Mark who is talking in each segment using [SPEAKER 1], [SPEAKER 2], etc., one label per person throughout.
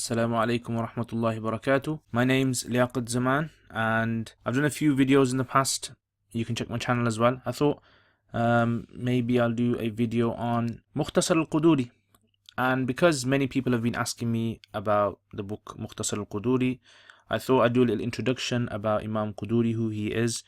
[SPEAKER 1] Assalamu alaikum wa rahmatullahi wa barakatuh. My name's Liaqat Zaman and I've done a few videos in the past. You can check my channel as well. I thought maybe I'll do a video on Mukhtasar al Qudoori. And because many people have been asking me about the book Mukhtasar al Qudoori, I thought I'd do a little introduction about Imam Qudoori, who he is,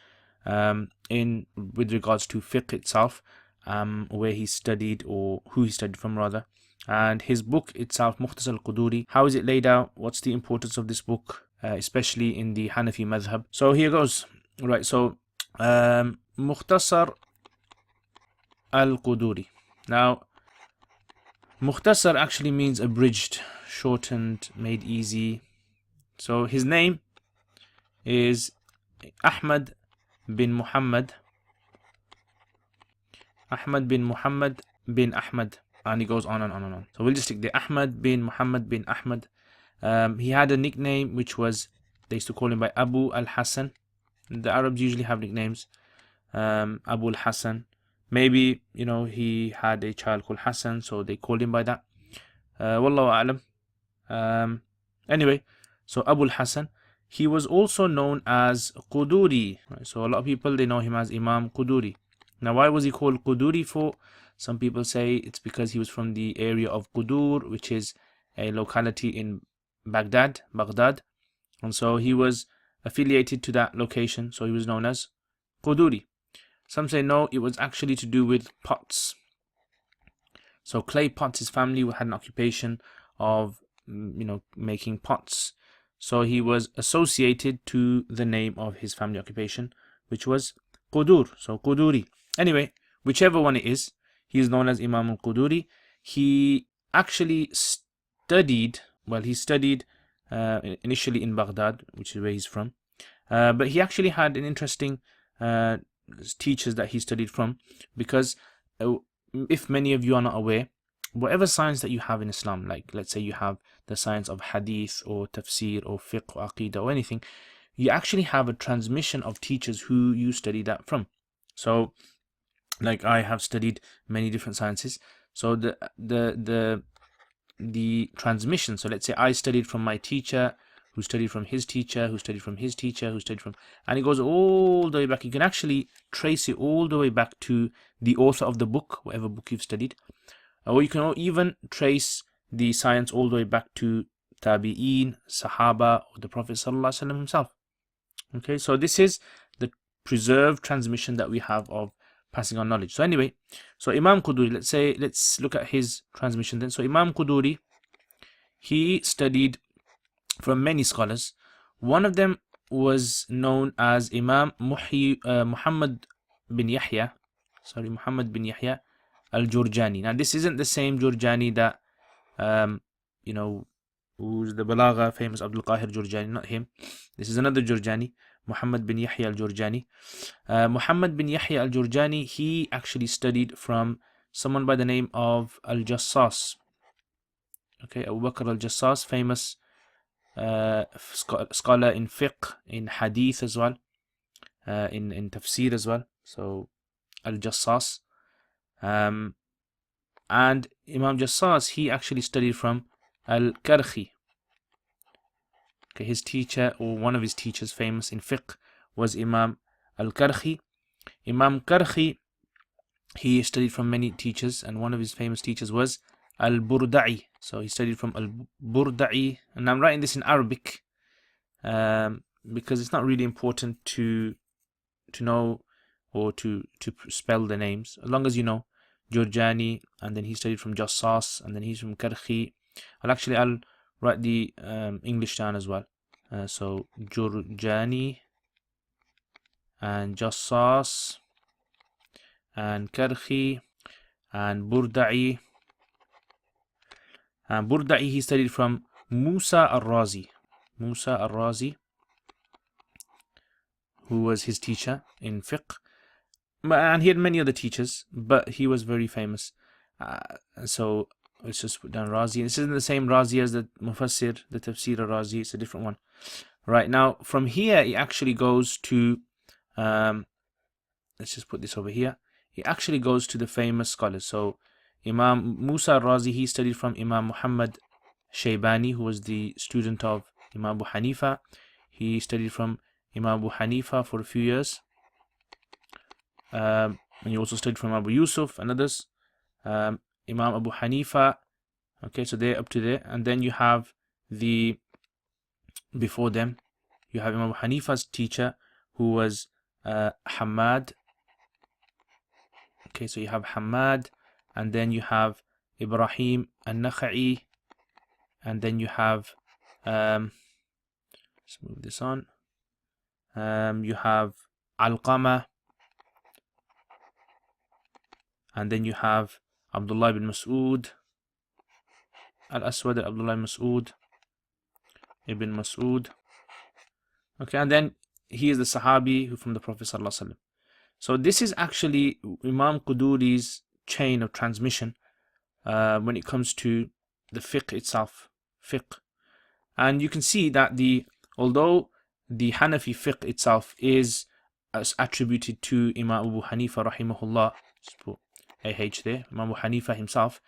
[SPEAKER 1] with regards to fiqh itself, where he studied, or who he studied from rather, and his book itself, Mukhtasar al Qudoori. How is it laid out? What's the importance of this book, especially in the Hanafi madhab? So here goes. Right, so Mukhtasar al Qudoori. Now, Mukhtasar actually means abridged, shortened, made easy. So his name is Ahmad bin Muhammad. Ahmad bin Muhammad bin Ahmad. And he goes on and on and on. So we'll just stick there. Ahmad bin Muhammad bin Ahmad. He had a nickname which was, they used to call him by Abu al-Hasan. The Arabs usually have nicknames. Abu al-Hasan. Maybe, he had a child called Hassan, so they called him by that. Wallahu a'lam. Anyway, so Abu al-Hasan. He was also known as Qudoori. Right? So a lot of people, they know him as Imam Qudoori. Now, why was he called Qudoori for? Some people say it's because he was from the area of Qudur, which is a locality in Baghdad. And so he was affiliated to that location, so he was known as Qudoori. Some say no, it was actually to do with pots. So clay pots, his family had an occupation of, making pots. So he was associated to the name of his family occupation, which was Qudur, so Qudoori. Anyway, whichever one it is, he is known as Imam al-Qudoori. He actually studied initially in Baghdad, which is where he's from. But he actually had an interesting teachers that he studied from, because if many of you are not aware, whatever science that you have in Islam, like let's say you have the science of hadith or tafsir or fiqh or aqidah or anything, you actually have a transmission of teachers who you study that from. So like I have studied many different sciences, so the transmission, so let's say I studied from my teacher, who studied from his teacher, who studied from his teacher, who studied from, and it goes all the way back. You can actually trace it all the way back to the author of the book, whatever book you've studied, or you can even trace the science all the way back to Tabi'een, Sahaba, or the Prophet ﷺ himself. Okay, so this is the preserved transmission that we have of passing on knowledge. So anyway, so Imam Qudoori, let's look at his transmission then. So Imam Qudoori, he studied from many scholars. One of them was known as Imam Muhammad bin Yahya al-Jurjani. Now this isn't the same Jurjani that who's the Balagha famous Abdul Qahir Jurjani, not him. This is another Jurjani, Muhammad bin Yahya al-Jurjani. Muhammad bin Yahya al-Jurjani, he actually studied from someone by the name of Al-Jassas. Okay, Abu Bakr al-Jassas, famous scholar in fiqh, in hadith as well, in tafsir as well. So Al-Jassas. And Imam Jassas, he actually studied from Al-Karhi. Okay, his teacher, or one of his teachers famous in fiqh, was Imam Al-Karhi. Imam Karhi, he studied from many teachers, and one of his famous teachers was Al-Burda'i. So he studied from Al-Burda'i, and I'm writing this in Arabic because it's not really important to know or to spell the names, as long as you know Jurjani, and then he studied from Jassas, and then he's from Karhi. I'll write the English down as well. So Jurjani and Jassas and Karhi and Burda'i. And Burda'i, he studied from Musa al-Razi. Who was his teacher in fiqh. And he had many other teachers, but he was very famous. So let's just put down Razi. This isn't the same Razi as the Mufassir, the Tafsir al-Razi. It's a different one. Right, now from here, he actually goes to, let's just put this over here. He actually goes to the famous scholars. So Imam Musa al-Razi, he studied from Imam Muhammad Shaybani, who was the student of Imam Abu Hanifa. He studied from Imam Abu Hanifa for a few years. And he also studied from Abu Yusuf and others. Imam Abu Hanifa. Okay, so they're up to there. And then you have before them, you have Imam Abu Hanifa's teacher, who was Hamad. Okay, so you have Hamad, and then you have Ibrahim al-Nakha'i, and then you have, let's move this on, you have Alqama, and then you have Abdullah ibn Mas'ud, Al-Aswad Abdullah ibn Mas'ud. Okay, and then he is the Sahabi who from the Prophet Sallallahu Alaihi Wasallam. So this is actually Imam Qudoori's chain of transmission when it comes to the fiqh itself, fiqh. And you can see that although the Hanafi fiqh itself is attributed to Imam Abu Hanifa rahimahullah, just put AH there, Imam Abu Hanifa himself,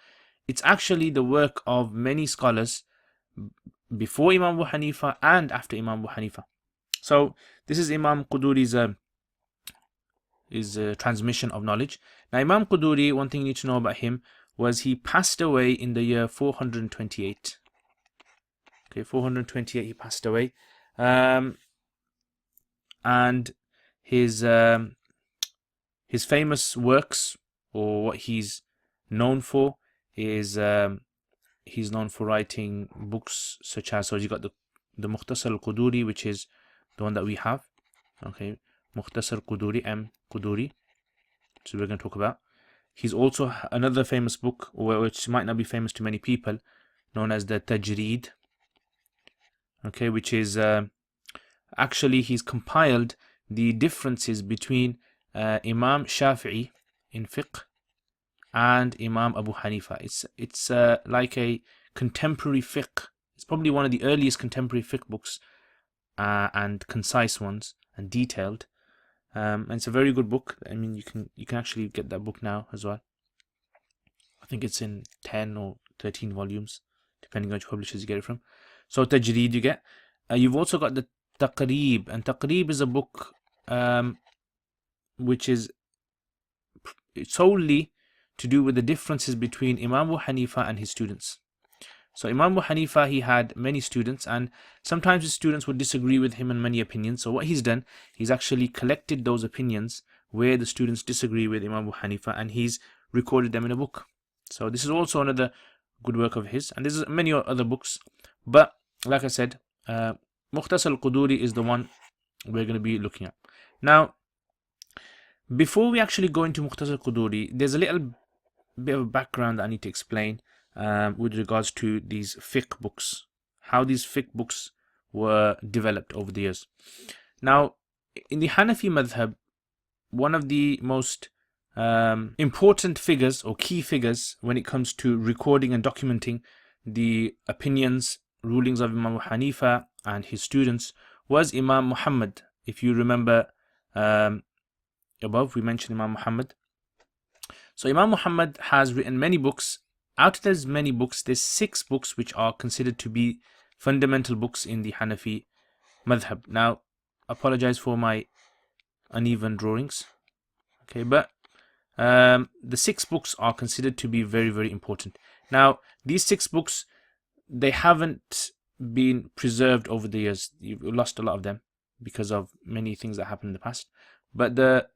[SPEAKER 1] it's actually the work of many scholars before Imam Abu Hanifa and after Imam Abu Hanifa. So this is Imam Qudoori's transmission of knowledge. Now Imam Qudoori, one thing you need to know about him was he passed away in the year 428. Okay, 428 he passed away. And his famous works, or what he's known for, is he's known for writing books such as, so you got the Mukhtasar al Qudoori, which is the one that we have. Okay, Mukhtasar al Qudoori, M. Qudoori. So we're going to talk about. He's also another famous book, which might not be famous to many people, known as the Tajreed. Okay, which is actually he's compiled the differences between Imam Shafi'i in fiqh and Imam Abu Hanifa. It's like a contemporary fiqh. It's probably one of the earliest contemporary fiqh books, and concise ones and detailed. And it's a very good book. I mean, you can actually get that book now as well. I think it's in 10 or 13 volumes, depending on which publishers you get it from. So Tajreed you get. You've also got the Taqreeb, and Taqreeb is a book which is solely to do with the differences between Imam Abu Hanifa and his students. So Imam Abu Hanifa, he had many students, and sometimes his students would disagree with him in many opinions. So what he's done, he's actually collected those opinions where the students disagree with Imam Abu Hanifa, and he's recorded them in a book. So this is also another good work of his, and there's many other books. But like I said, Mukhtasar al Qudoori is the one we're going to be looking at. Now, before we actually go into Mukhtasar al Qudoori, there's a little bit of background that I need to explain with regards to these fiqh books, how these fiqh books were developed over the years. Now, in the Hanafi madhab, one of the most important figures or key figures when it comes to recording and documenting the opinions, rulings of Imam Abu Hanifa and his students was Imam Muhammad. If you remember above, we mentioned Imam Muhammad. So Imam Muhammad has written many books. Out of those many books, there's 6 books which are considered to be fundamental books in the Hanafi madhab. Now, I apologize for my uneven drawings. Okay, but the 6 books are considered to be very, very important. Now, these 6 books, they haven't been preserved over the years. You've lost a lot of them because of many things that happened in the past. But the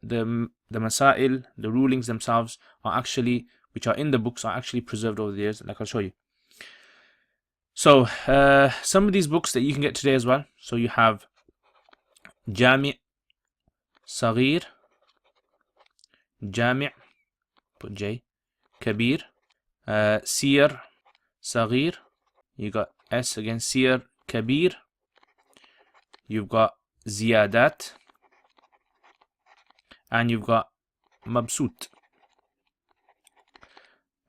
[SPEAKER 1] masail, the rulings themselves are actually, which are in the books, are actually preserved over the years, like I'll show you. So some of these books that you can get today as well. So you have Jami' Saghir, Jami', put J, Kabir, Siyar Saghir, you got S again, Siyar Kabir, you've got Ziyadat, and you've got Mabsut.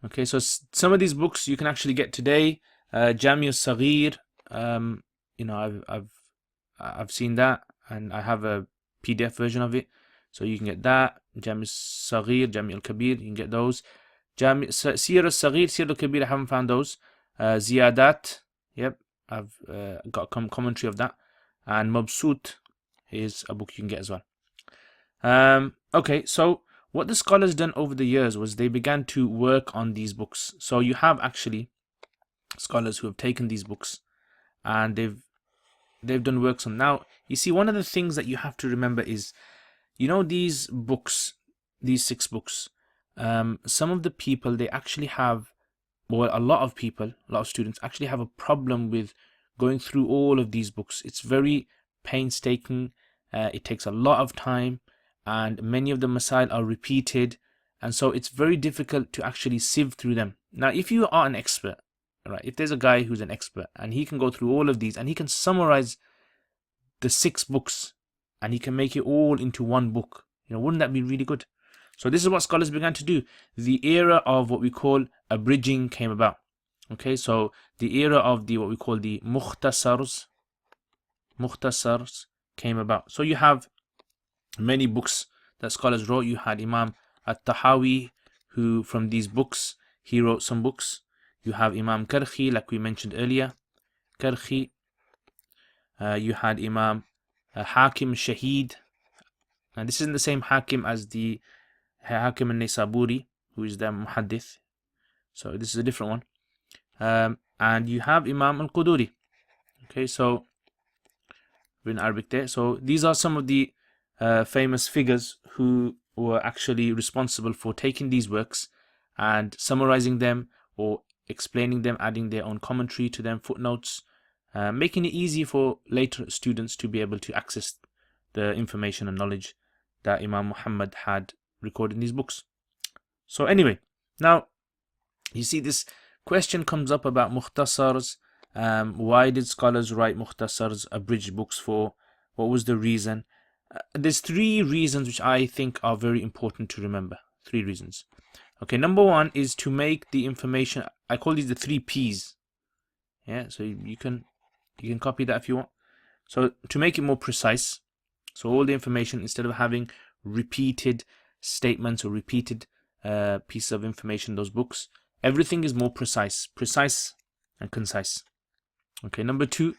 [SPEAKER 1] Okay, so some of these books you can actually get today. Jami' al-Saghir, you know, I've seen that, and I have a PDF version of it, so you can get that. Jami' al-Saghir, Jami' al-Kabir, you can get those. Siyar al-Saghir, Siyar al-Kabir, I haven't found those. Ziyadat, Yep, I've got a commentary of that. And Mabsut is a book you can get as well. Okay, so what the scholars done over the years was they began to work on these books. So you have actually scholars who have taken these books and they've done works on. Now, you see, one of the things that you have to remember is, you know, these books, these 6 books, some of the people, they actually have, well, a lot of people, a lot of students actually have a problem with going through all of these books. It's very painstaking, it takes a lot of time, and many of the masail are repeated, and so it's very difficult to actually sieve through them. Now, if you are an expert, right, if there's a guy who's an expert and he can go through all of these and he can summarize the 6 books and he can make it all into one book, you know, wouldn't that be really good? So this is what scholars began to do. The era of what we call abridging came about. Okay, so the era of the what we call the Mukhtasars came about. So you have many books that scholars wrote. You had Imam At-Tahawi, who from these books he wrote some books. You have Imam Karhi, like we mentioned earlier, Karhi. You had Imam Hakim Shahid, and this isn't the same Hakim as the Hakim al-Nisaburi, who is the Muhaddith. So this is a different one. And you have Imam al Qudoori. Okay, so in Arabic there. So these are some of the famous figures who were actually responsible for taking these works and summarizing them or explaining them, adding their own commentary to them, footnotes, making it easy for later students to be able to access the information and knowledge that Imam Muhammad had recorded in these books. So anyway, now you see this question comes up about Mukhtasars. Why did scholars write Mukhtasars, abridged books for? What was the reason? There's 3 reasons which I think are very important to remember. 3 reasons. Okay, number 1 is to make the information, I call these the 3 P's. Yeah, so you can copy that if you want. So to make it more precise, so all the information, instead of having repeated statements or repeated pieces of information in those books, everything is more precise and concise. Okay, number 2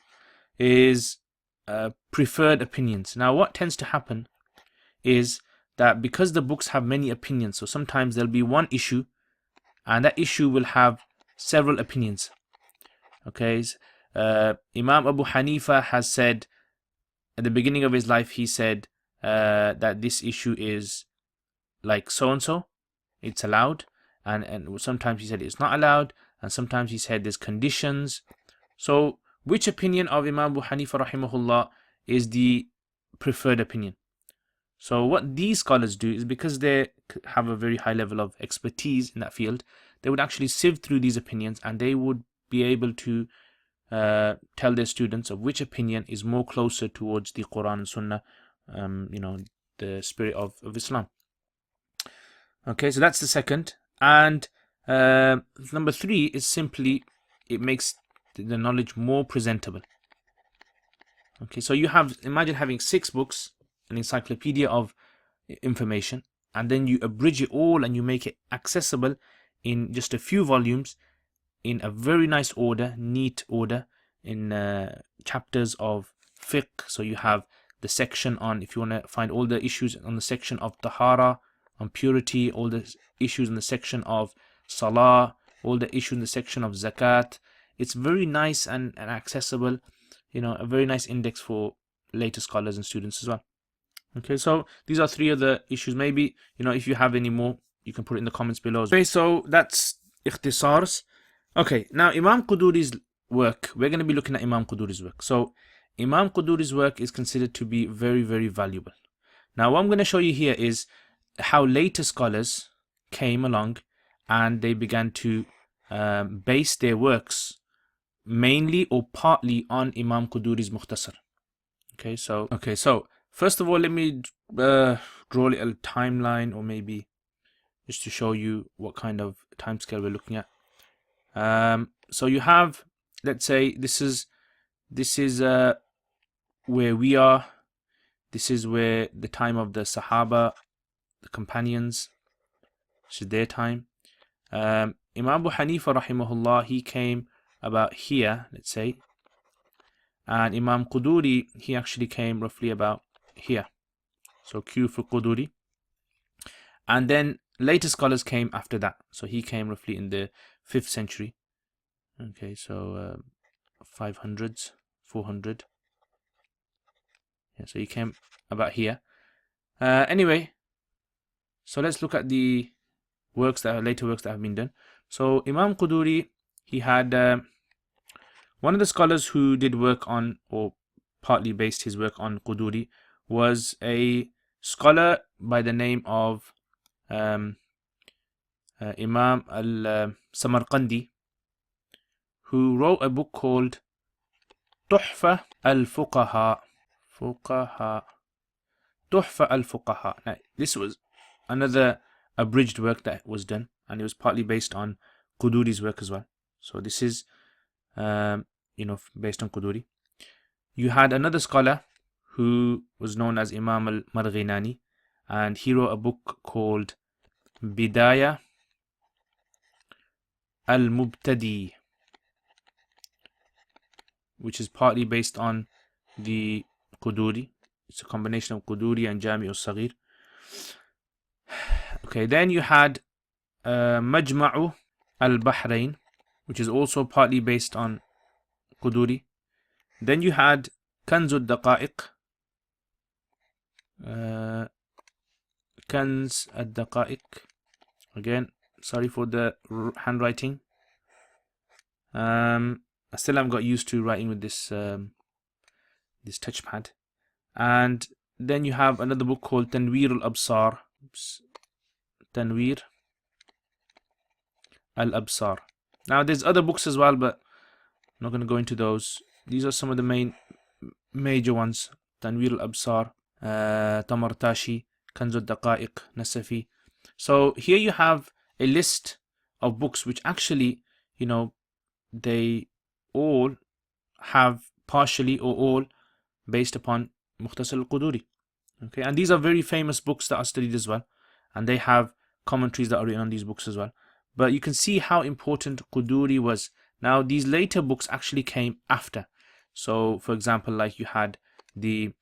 [SPEAKER 1] is preferred opinions. Now, what tends to happen is that because the books have many opinions, so sometimes there'll be one issue and that issue will have several opinions. Okay, Imam Abu Hanifa has said at the beginning of his life, he said that this issue is like so and so, it's allowed, and sometimes he said it's not allowed, and sometimes he said there's conditions. So which opinion of Imam Abu Hanifa rahimahullah is the preferred opinion? So what these scholars do is, because they have a very high level of expertise in that field, they would actually sieve through these opinions and they would be able to tell their students of which opinion is more closer towards the Quran and Sunnah, the spirit of Islam. Okay, so that's the second. And number 3 is simply, it makes the knowledge more presentable. Okay, so you have, imagine having 6 books, an encyclopedia of information, and then you abridge it all and you make it accessible in just a few volumes in a very nice order, neat order, in chapters of fiqh. So you have the section on, if you want to find all the issues on the section of tahara, on purity, all the issues in the section of salah, all the issues in the section of zakat. It's very nice and accessible, a very nice index for later scholars and students as well. Okay, so these are 3 of the issues. Maybe, if you have any more, you can put it in the comments below. Okay, so that's ikhtisars. Okay, now Imam Qudoori's work, we're going to be looking at Imam Qudoori's work. So Imam Qudoori's work is considered to be very, very valuable. Now what I'm going to show you here is how later scholars came along and they began to base their works mainly or partly on Imam Qudoori's Mukhtasar. Okay, so first of all, let me draw a little timeline, or maybe just to show you what kind of timescale we're looking at. So you have, let's say this is where we are. This is where the time of the Sahaba, the companions, this is their time. Imam Abu Hanifa rahimahullah, he came about here, let's say. And Imam Qudoori, he actually came roughly about here. So Q for Qudoori. And then later scholars came after that. So he came roughly in the 5th century. Okay, so 500s, 400. Yeah, so he came about here. Anyway, so let's look at the later works that have been done. So Imam Qudoori, he had one of the scholars who did work on, or partly based his work on Qudoori, was a scholar by the name of Imam al-Samarqandi, who wrote a book called Tuhfa al-Fuqaha. Tuhfa al-Fuqaha. Now, this was another abridged work that was done, and it was partly based on Qudoori's work as well. So this is, based on Qudoori. You had another scholar who was known as Imam al-Marghinani, and he wrote a book called Bidaya al-Mubtadi, which is partly based on the Qudoori. It's a combination of Qudoori and Jami al-Saghir. Okay, then you had Majma'u al-Bahrain, which is also partly based on Qudoori. Then you had Kanz al-Daqa'iq. Kanz al-Daqa'iq. Again, sorry for the handwriting. I still haven't got used to writing with this this touchpad. And then you have another book called Tanwir al-Absar. Tanwir al-Absar. Now there's other books as well, but I'm not going to go into those. These are some of the major ones. Tanwir al-Absar, Tamartashi, Kanz al-Daqa'iq, Nasafi. So here you have a list of books which actually, they all have partially or all based upon Mukhtasar al Qudoori. Okay, and these are very famous books that are studied as well, and they have commentaries that are written on these books as well. But you can see how important Qudoori was. Now these later books actually came after. So for example, like you had the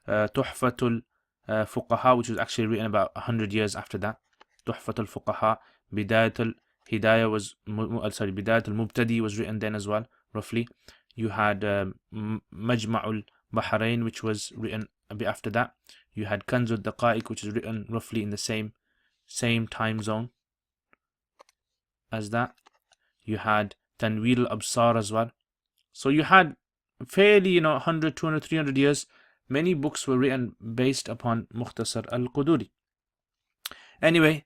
[SPEAKER 1] Tuhfatul Fuqaha, which was actually written about 100 years after that. Tuhfatul Fuqaha. Bidayatul Hidayah was, Bidayatul Mubtadi was written then as well, roughly. You had Majma'ul Bahrain, which was written a bit after that. You had Kanz al-Daqa'iq, which is written roughly in the same time zone as that. You had Tanwir al-Absar as well. So you had fairly, 100, 200, 300 years, many books were written based upon Mukhtasar al Qudoori. Anyway,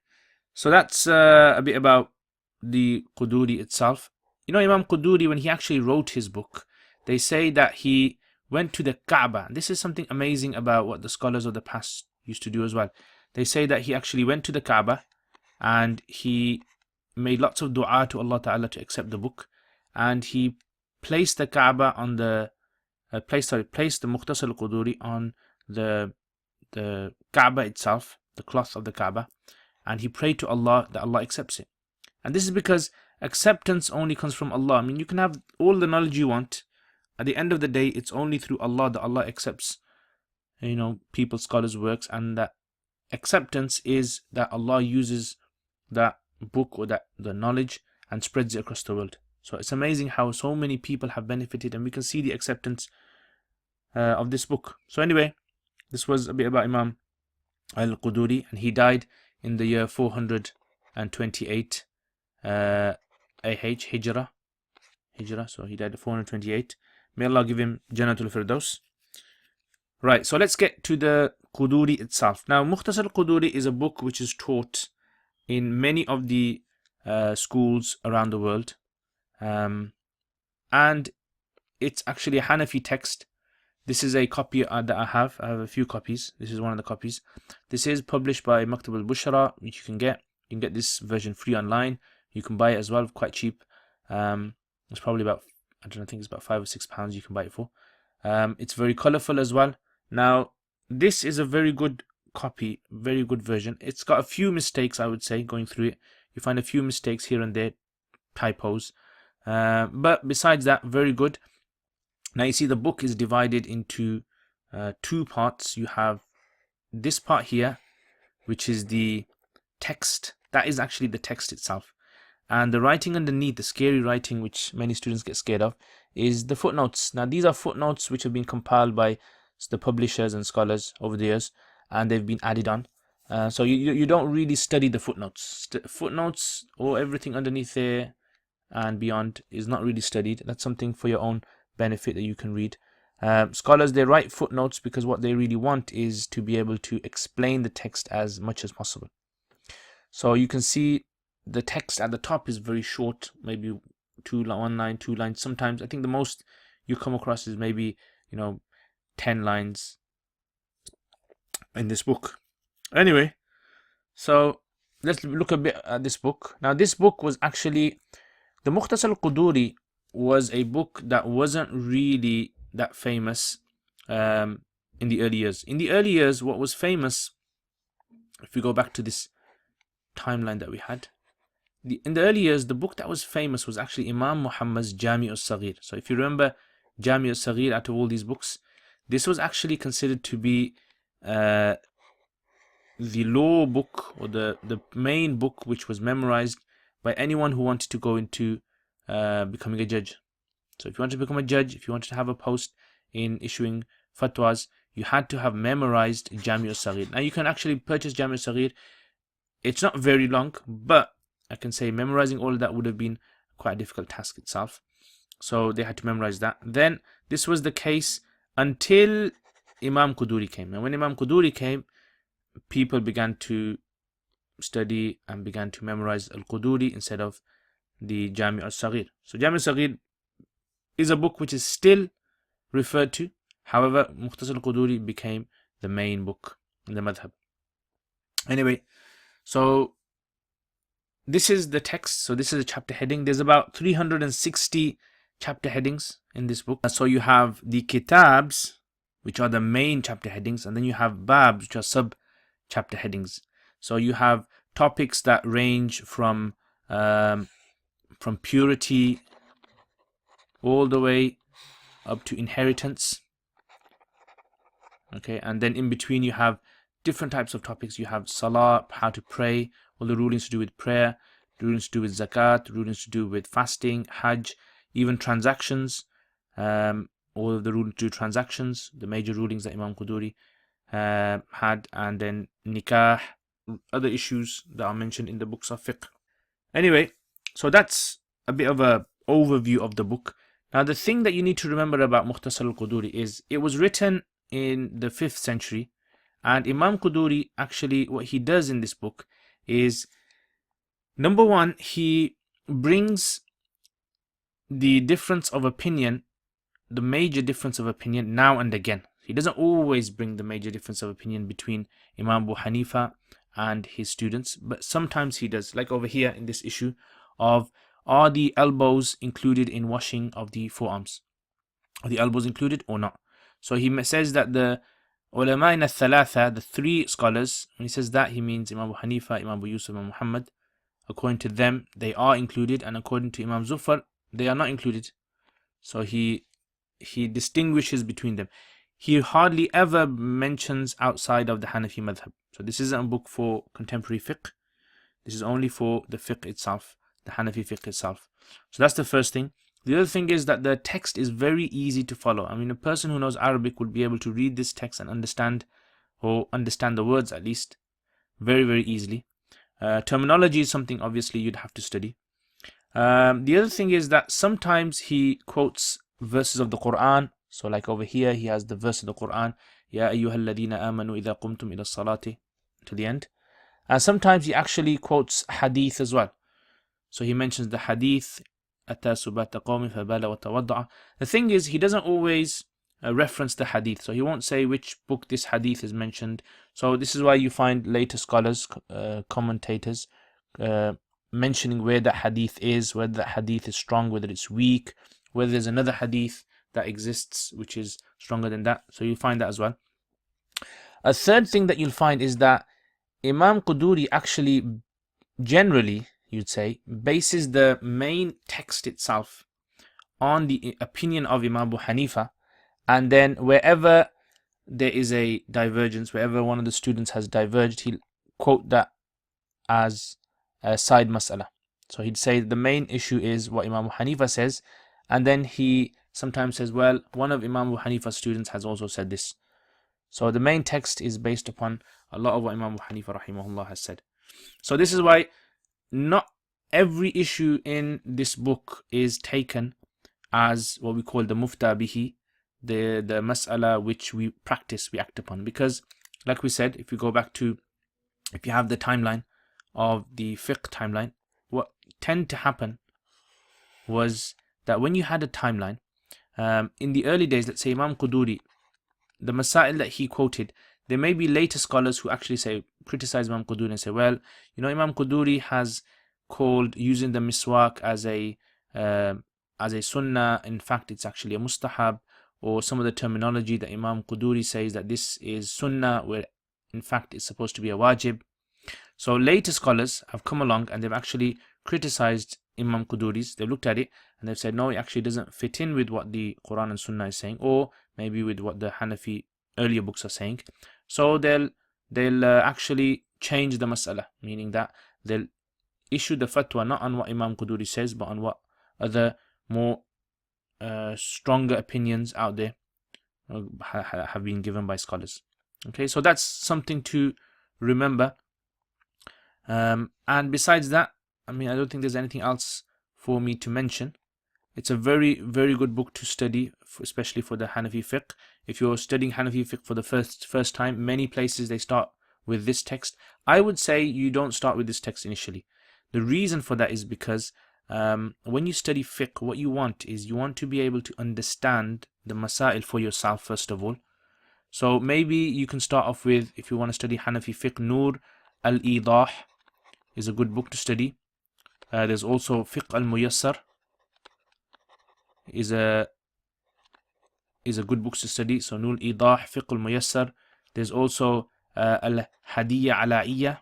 [SPEAKER 1] so that's a bit about the Qudoori itself. Imam Qudoori, when he actually wrote his book, they say that he went to the Kaaba. This is something amazing about what the scholars of the past used to do as well. They say that he actually went to the Kaaba and he made lots of dua to Allah Ta'ala to accept the book, and he placed the Kaaba on placed the Mukhtasar al Qudoori on the Kaaba itself, the cloth of the Kaaba, and he prayed to Allah that Allah accepts it. And this is because acceptance only comes from Allah. I mean, you can have all the knowledge you want. At the end of the day, it's only through Allah that Allah accepts, people's scholars' works, and that acceptance is that Allah uses that book or the knowledge and spreads it across the world. So it's amazing how so many people have benefited, and we can see the acceptance of this book. So anyway, this was a bit about Imam al-Qudoori, and he died in the year 428 AH Hijrah. So he died at 428. May Allah give him Jannatul Firdaus. Right, so let's get to the Qudoori itself. Now, Mukhtasar al Qudoori is a book which is taught in many of the schools around the world. And it's actually a Hanafi text. This is a copy that I have. I have a few copies. This is one of the copies. This is published by Maktab al-Bushra, which you can get. You can get this version free online. You can buy it as well, quite cheap. It's probably about, I think it's about £5 or £6 you can buy it for. It's very colourful as well. Now, this is a very good copy, very good version. It's got a few mistakes, I would say, going through it. You find a few mistakes here and there, typos. But besides that, very good. Now you see the book is divided into two parts. You have this part here, which is the text. That is actually the text itself. And the writing underneath, the scary writing which many students get scared of, is the footnotes. Now these are footnotes which have been compiled by the publishers and scholars over the years, and they've been added on. So you don't really study the footnotes. Footnotes or everything underneath there and beyond is not really studied. That's something for your own benefit that you can read. Scholars, they write footnotes because what they really want is to be able to explain the text as much as possible. So you can see the text at the top is very short, maybe 1 line, 2 lines. Sometimes I think the most you come across is maybe 10 lines in this book. Anyway, so let's look a bit at this book. Now this book was actually, the Mukhtasar al Qudoori was a book that wasn't really that famous in the early years. In the early years, what was famous, if we go back to this timeline that we had, in the early years, the book that was famous was actually Imam Muhammad's Jami' al-Saghir. So if you remember Jami' al-Saghir, out of all these books, this was actually considered to be the law book, or the main book which was memorized by anyone who wanted to go into becoming a judge. So if you wanted to become a judge, if you wanted to have a post in issuing fatwas, you had to have memorized Jami' al-Saghir. Now you can actually purchase Jami' al-Saghir. It's not very long, but I can say memorizing all of that would have been quite a difficult task itself. So they had to memorize that. Then this was the case until Imam Qudoori came. And when Imam Qudoori came, people began to study and began to memorize al-Qudoori instead of the Jami' al-Saghir. So Jami' al-Saghir is a book which is still referred to. However, Mukhtasar al Qudoori became the main book in the madhab. Anyway, so this is the text. So this is a chapter heading. There's about 360 chapter headings in this book. So you have the kitabs, which are the main chapter headings, and then you have babs, which are sub chapter headings. So you have topics that range from purity all the way up to inheritance. Okay, and then in between you have different types of topics. You have salah, how to pray, all the rulings to do with prayer, rulings to do with zakat, rulings to do with fasting, hajj, even transactions, all of the rulings to do transactions, the major rulings that Imam Qudoori had, and then nikah, other issues that are mentioned in the books of fiqh. Anyway, so that's a bit of a overview of the book. Now the thing that you need to remember about Mukhtasar al Qudoori is it was written in the 5th century, and Imam Qudoori, actually what he does in this book is, number one, he brings the difference of opinion, the major difference of opinion now and again. He doesn't always bring the major difference of opinion between Imam Abu Hanifa and his students, but sometimes he does, like over here in this issue of, are the elbows included in washing of the forearms? Are the elbows included or not? So he says that the Ulama'in al-Thalatha, the 3 scholars, when he says that, he means Imam Abu Hanifa, Imam Abu Yusuf, Imam Muhammad. According to them, they are included, and according to Imam Zufar, they are not included. So he distinguishes between them. He hardly ever mentions outside of the Hanafi madhab. So this isn't a book for contemporary fiqh. This is only for the fiqh itself, the Hanafi fiqh itself. So that's the first thing. The other thing is that the text is very easy to follow. I mean, a person who knows Arabic would be able to read this text and understand the words at least very, very easily. Terminology is something obviously you'd have to study. The other thing is that sometimes he quotes verses of the Quran. So like over here, he has the verse of the Quran, Ya ayyuhal ladina amanu idha qumtum ila salati, to the end. Sometimes he actually quotes hadith as well. So he mentions the hadith, the thing is, he doesn't always reference the hadith, so he won't say which book this hadith is mentioned. So this is why you find later scholars, commentators, mentioning where that hadith is, whether that hadith is strong, whether it's weak, whether there's another hadith that exists which is stronger than that. So you'll find that as well. A third thing that you'll find is that Imam Qudoori actually generally you'd say, bases the main text itself on the opinion of Imam Abu Hanifa, and then wherever there is a divergence, wherever one of the students has diverged, he'll quote that as a side mas'ala. So he'd say the main issue is what Imam Abu Hanifa says, and then he sometimes says, well, one of Imam Abu Hanifa's students has also said this. So the main text is based upon a lot of what Imam Abu Hanifa rahimahullah has said. So this is why not every issue in this book is taken as what we call the mufta bihi, the mas'ala which we practice, we act upon. Because like we said, if you go back to, if you have the timeline of the fiqh timeline, what tend to happen was that when you had a timeline, in the early days, let's say Imam Qudoori, the masail that he quoted, there may be later scholars who actually say, criticize Imam Qudoori and say, well, you know, Imam Qudoori has called using the miswak as a sunnah. In fact, it's actually a mustahab. Or some of the terminology that Imam Qudoori says that this is sunnah, where in fact it's supposed to be a wajib. So later scholars have come along and they've actually criticized Imam Qudoori's. They've looked at it and they've said, no, it actually doesn't fit in with what the Quran and Sunnah is saying, or maybe with what the Hanafi earlier books are saying. So they'll actually change the mas'ala, meaning that they'll issue the fatwa not on what Imam Qudoori says, but on what other more stronger opinions out there have been given by scholars. Okay, so that's something to remember. And besides that, I mean, I don't think there's anything else for me to mention. It's a very, very good book to study, especially for the Hanafi fiqh. If you're studying Hanafi fiqh for the first time, many places they start with this text. I would say you don't start with this text initially. The reason for that is because when you study fiqh, what you want is you want to be able to understand the masail for yourself first of all. So maybe you can start off with, if you want to study Hanafi fiqh, Nur al-Idah is a good book to study. There's also Fiqh al-Muyassar is a good book to study. So Nur al-Idah, Fiqh al-Muyassar. There's also al-Hadiyya Ala'iyya.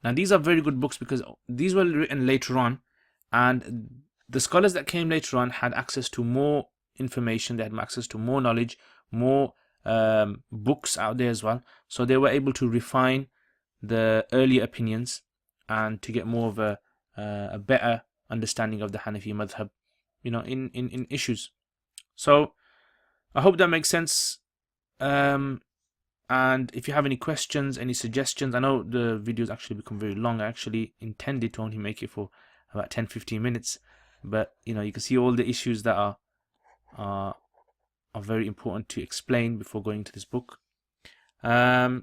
[SPEAKER 1] Now these are very good books because these were written later on, and the scholars that came later on had access to more information, they had access to more knowledge, more books out there as well. So they were able to refine the earlier opinions and to get more of a better understanding of the Hanafi madhab, you know, in issues. So I hope that makes sense. And if you have any questions, any suggestions, I know the videos actually become very long. I actually intended to only make it for about 10-15 minutes, but you know, you can see all the issues that are very important to explain before going into this book. Yeah,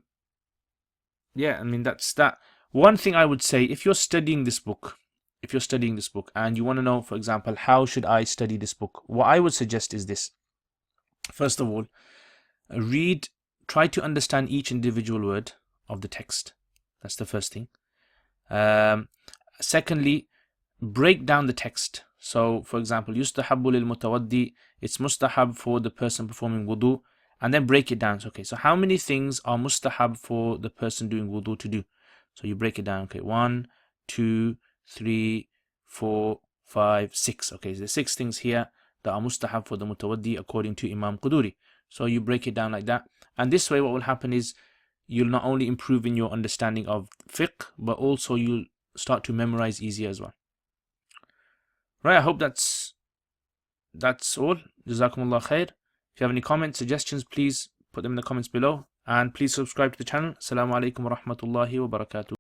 [SPEAKER 1] I mean, that's that. One thing I would say, if you're studying this book and you want to know, for example, how should I study this book, what I would suggest is this. First of all, try to understand each individual word of the text. That's the first thing. Secondly, break down the text. So, for example, yustahabbu lil mutawaddi, it's mustahab for the person performing wudu, and then break it down. So, okay, so how many things are mustahab for the person doing wudu to do? So you break it down. Okay, 1, 2, 3, 4, 5, 6. Okay, so there's 6 things here that are mustahab for the mutawaddi according to Imam Qudoori. So you break it down like that. And this way what will happen is you'll not only improve in your understanding of fiqh, but also you'll start to memorize easier as well. Right, I hope that's all. Jazakumullah khair. If you have any comments, suggestions, please put them in the comments below. And please subscribe to the channel. Assalamu alaikum wa rahmatullahi wa barakatuh.